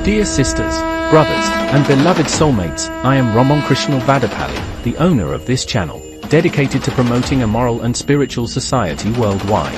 Dear sisters, brothers, and beloved soulmates, I am Ramon Krishna Vadapalli, the owner of this channel, dedicated to promoting a moral and spiritual society worldwide.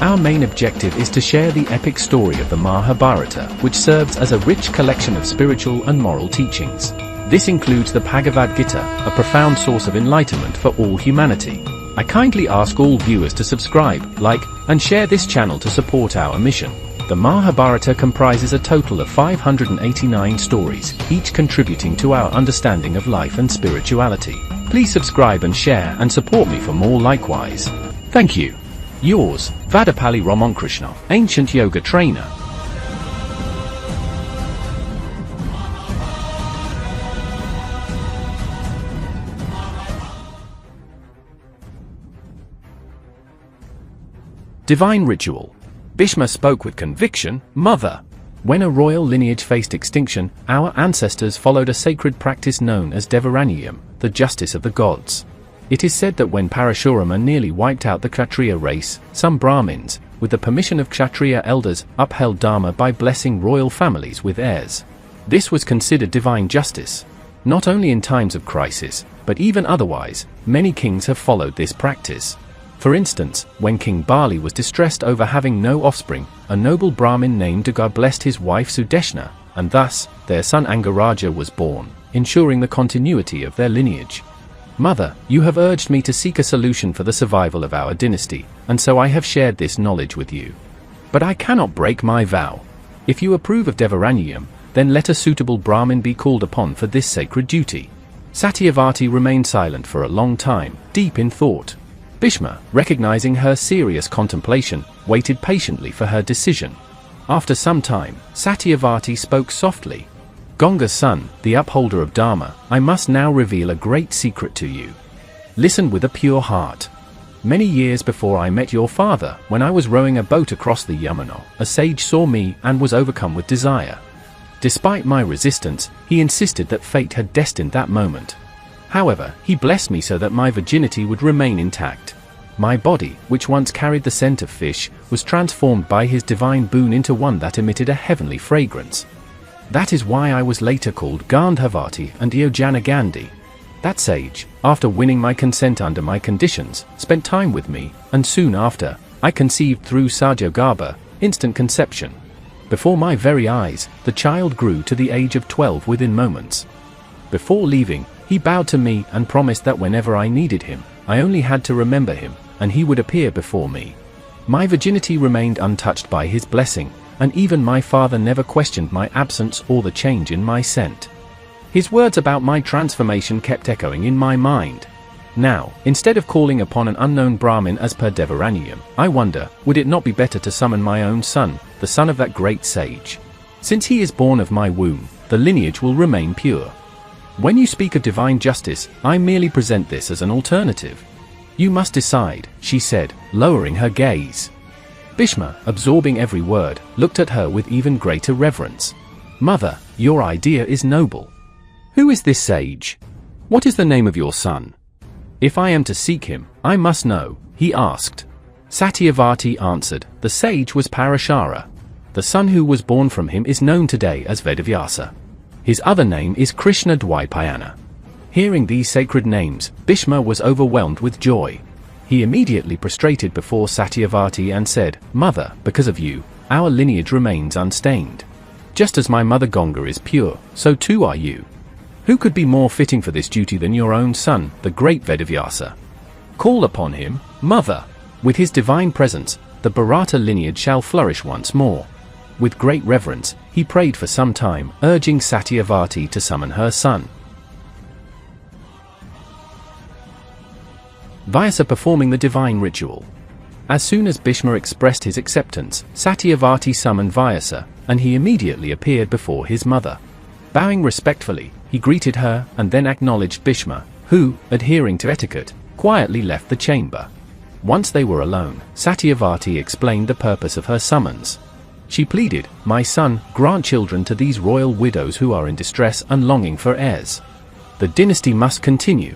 Our main objective is to share the epic story of the Mahabharata, which serves as a rich collection of spiritual and moral teachings. This includes the Bhagavad Gita, a profound source of enlightenment for all humanity. I kindly ask all viewers to subscribe, like, and share this channel to support our mission. The Mahabharata comprises a total of 589 stories, each contributing to our understanding of life and spirituality. Please subscribe and share and support me for more likewise. Thank you. Yours, Vadapalli Ramon Krishna, ancient yoga trainer. Divine ritual. Bhima spoke with conviction, Mother. When a royal lineage faced extinction, our ancestors followed a sacred practice known as Devaranyam, the justice of the gods. It is said that when Parashurama nearly wiped out the Kshatriya race, some Brahmins, with the permission of Kshatriya elders, upheld Dharma by blessing royal families with heirs. This was considered divine justice. Not only in times of crisis, but even otherwise, many kings have followed this practice. For instance, when King Bali was distressed over having no offspring, a noble Brahmin named Dugar blessed his wife Sudeshna, and thus, their son Angaraja was born, ensuring the continuity of their lineage. Mother, you have urged me to seek a solution for the survival of our dynasty, and so I have shared this knowledge with you. But I cannot break my vow. If you approve of Devaranyam, then let a suitable Brahmin be called upon for this sacred duty. Satyavati remained silent for a long time, deep in thought. Bhima, recognizing her serious contemplation, waited patiently for her decision. After some time, Satyavati spoke softly. Ganga's son, the upholder of Dharma, I must now reveal a great secret to you. Listen with a pure heart. Many years before I met your father, when I was rowing a boat across the Yamuna, a sage saw me and was overcome with desire. Despite my resistance, he insisted that fate had destined that moment. However, he blessed me so that my virginity would remain intact. My body, which once carried the scent of fish, was transformed by his divine boon into one that emitted a heavenly fragrance. That is why I was later called Gandhavati and Yojana Gandhi. That sage, after winning my consent under my conditions, spent time with me, and soon after, I conceived through Sajogarbha, instant conception. Before my very eyes, the child grew to the age of 12 within moments. Before leaving, he bowed to me and promised that whenever I needed him, I only had to remember him, and he would appear before me. My virginity remained untouched by his blessing, and even my father never questioned my absence or the change in my scent. His words about my transformation kept echoing in my mind. Now, instead of calling upon an unknown Brahmin as per Devaranyam, I wonder, would it not be better to summon my own son, the son of that great sage? Since he is born of my womb, the lineage will remain pure. When you speak of divine justice, I merely present this as an alternative. You must decide, she said, lowering her gaze. Bhima, absorbing every word, looked at her with even greater reverence. Mother, your idea is noble. Who is this sage? What is the name of your son? If I am to seek him, I must know, he asked. Satyavati answered, the sage was Parashara. The son who was born from him is known today as Vedavyasa. His other name is Krishna Dwaipayana. Hearing these sacred names, Bhima was overwhelmed with joy. He immediately prostrated before Satyavati and said, Mother, because of you, our lineage remains unstained. Just as my mother Ganga is pure, so too are you. Who could be more fitting for this duty than your own son, the great Vedavyasa? Call upon him, Mother. With his divine presence, the Bharata lineage shall flourish once more. With great reverence, he prayed for some time, urging Satyavati to summon her son. Vyasa performing the divine ritual. As soon as Bhima expressed his acceptance, Satyavati summoned Vyasa, and he immediately appeared before his mother. Bowing respectfully, he greeted her and then acknowledged Bhima, who, adhering to etiquette, quietly left the chamber. Once they were alone, Satyavati explained the purpose of her summons. She pleaded, My son, grant children to these royal widows who are in distress and longing for heirs. The dynasty must continue.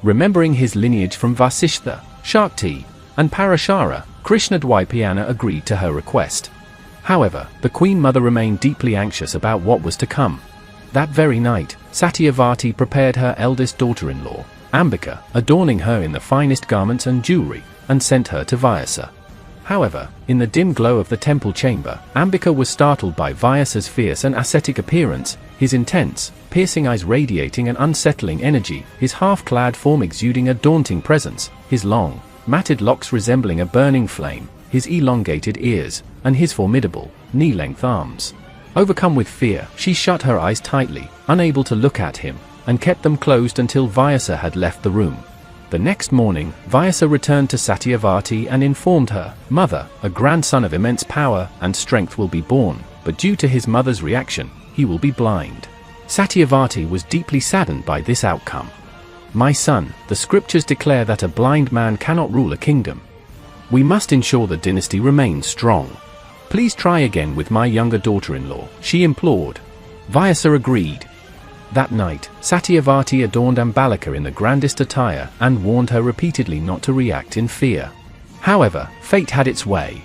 Remembering his lineage from Vasishtha, Shakti, and Parashara, Krishna Dwaipayana agreed to her request. However, the Queen Mother remained deeply anxious about what was to come. That very night, Satyavati prepared her eldest daughter-in-law, Ambika, adorning her in the finest garments and jewelry, and sent her to Vyasa. However, in the dim glow of the temple chamber, Ambika was startled by Vyasa's fierce and ascetic appearance, his intense, piercing eyes radiating an unsettling energy, his half-clad form exuding a daunting presence, his long, matted locks resembling a burning flame, his elongated ears, and his formidable, knee-length arms. Overcome with fear, she shut her eyes tightly, unable to look at him, and kept them closed until Vyasa had left the room. The next morning, Vyasa returned to Satyavati and informed her, "Mother, a grandson of immense power and strength will be born, but due to his mother's reaction, he will be blind." Satyavati was deeply saddened by this outcome. "My son, the scriptures declare that a blind man cannot rule a kingdom. We must ensure the dynasty remains strong. Please try again with my younger daughter-in-law," she implored. Vyasa agreed. That night, Satyavati adorned Ambalika in the grandest attire and warned her repeatedly not to react in fear. However, fate had its way.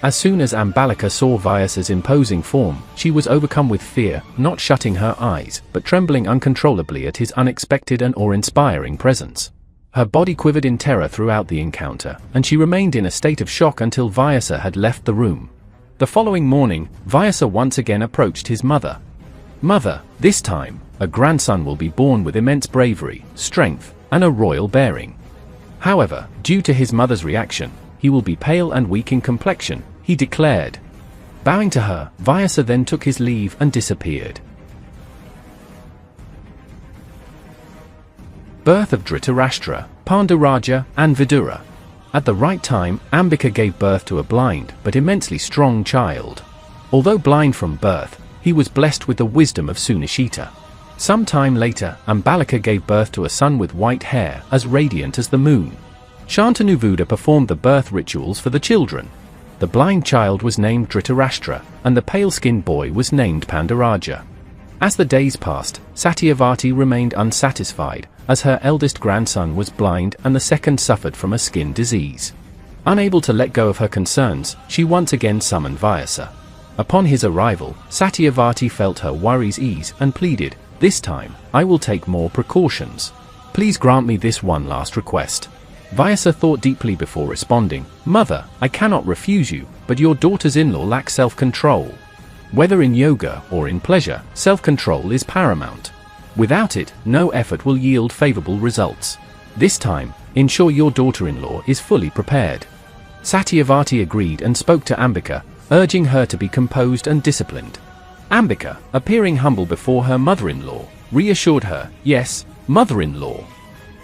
As soon as Ambalika saw Vyasa's imposing form, she was overcome with fear, not shutting her eyes, but trembling uncontrollably at his unexpected and awe-inspiring presence. Her body quivered in terror throughout the encounter, and she remained in a state of shock until Vyasa had left the room. The following morning, Vyasa once again approached his mother. "Mother, this time, a grandson will be born with immense bravery, strength, and a royal bearing. However, due to his mother's reaction, he will be pale and weak in complexion," he declared. Bowing to her, Vyasa then took his leave and disappeared. Birth of Dhritarashtra, Pandavas, and Vidura. At the right time, Ambika gave birth to a blind but immensely strong child. Although blind from birth, he was blessed with the wisdom of Sunishita. Some time later, Ambalika gave birth to a son with white hair, as radiant as the moon. Shantanu performed the birth rituals for the children. The blind child was named Dhritarashtra, and the pale-skinned boy was named Pandavas. As the days passed, Satyavati remained unsatisfied, as her eldest grandson was blind and the second suffered from a skin disease. Unable to let go of her concerns, she once again summoned Vyasa. Upon his arrival, Satyavati felt her worries ease and pleaded, "This time, I will take more precautions. Please grant me this one last request." Vyasa thought deeply before responding, "Mother, I cannot refuse you, but your daughters-in-law lack self-control. Whether in yoga or in pleasure, self-control is paramount. Without it, no effort will yield favorable results. This time, ensure your daughter-in-law is fully prepared." Satyavati agreed and spoke to Ambika, urging her to be composed and disciplined. Ambika, appearing humble before her mother-in-law, reassured her, "Yes, mother-in-law.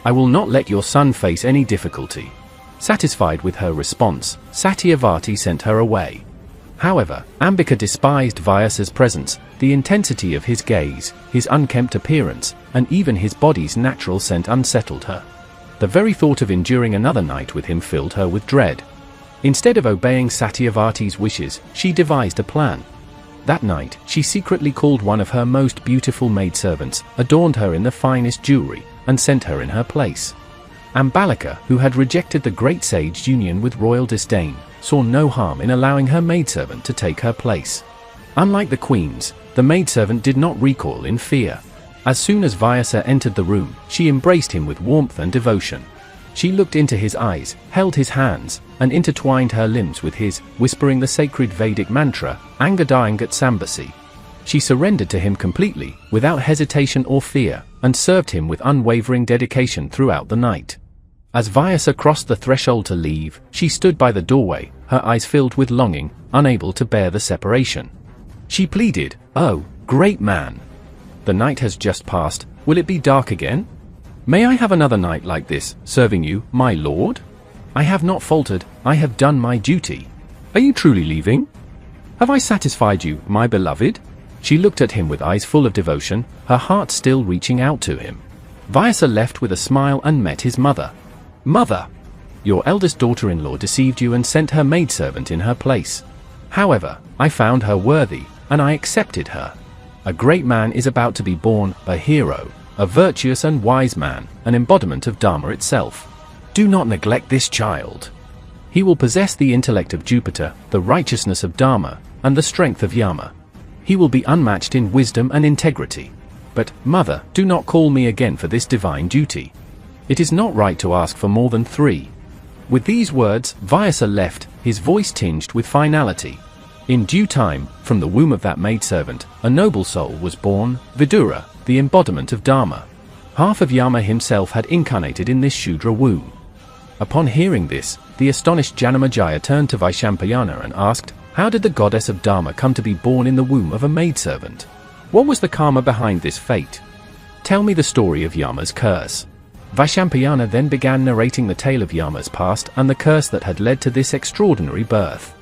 I will not let your son face any difficulty." Satisfied with her response, Satyavati sent her away. However, Ambika despised Vyasa's presence, the intensity of his gaze, his unkempt appearance, and even his body's natural scent unsettled her. The very thought of enduring another night with him filled her with dread. Instead of obeying Satyavati's wishes, she devised a plan. That night, she secretly called one of her most beautiful maidservants, adorned her in the finest jewelry, and sent her in her place. Ambalika, who had rejected the great sage's union with royal disdain, saw no harm in allowing her maidservant to take her place. Unlike the queens, the maidservant did not recoil in fear. As soon as Vyasa entered the room, she embraced him with warmth and devotion. She looked into his eyes, held his hands, and intertwined her limbs with his, whispering the sacred Vedic mantra, Angadayangat Sambasi. She surrendered to him completely, without hesitation or fear, and served him with unwavering dedication throughout the night. As Vyasa crossed the threshold to leave, she stood by the doorway, her eyes filled with longing, unable to bear the separation. She pleaded, "Oh, great man! The night has just passed, will it be dark again? May I have another night like this, serving you, my lord? I have not faltered, I have done my duty. Are you truly leaving? Have I satisfied you, my beloved?" She looked at him with eyes full of devotion, her heart still reaching out to him. Vyasa left with a smile and met his mother. "Mother, your eldest daughter-in-law deceived you and sent her maidservant in her place. However, I found her worthy, and I accepted her. A great man is about to be born, a hero, a virtuous and wise man, an embodiment of Dharma itself. Do not neglect this child. He will possess the intellect of Jupiter, the righteousness of Dharma, and the strength of Yama. He will be unmatched in wisdom and integrity. But, mother, do not call me again for this divine duty. It is not right to ask for more than 3. With these words, Vyasa left, his voice tinged with finality. In due time, from the womb of that maidservant, a noble soul was born, Vidura, the embodiment of Dharma. Half of Yama himself had incarnated in this Shudra womb. Upon hearing this, the astonished Janamejaya turned to Vaishampayana and asked, how did the goddess of Dharma come to be born in the womb of a maidservant? What was the karma behind this fate? Tell me the story of Yama's curse. Vaishampayana then began narrating the tale of Yama's past and the curse that had led to this extraordinary birth.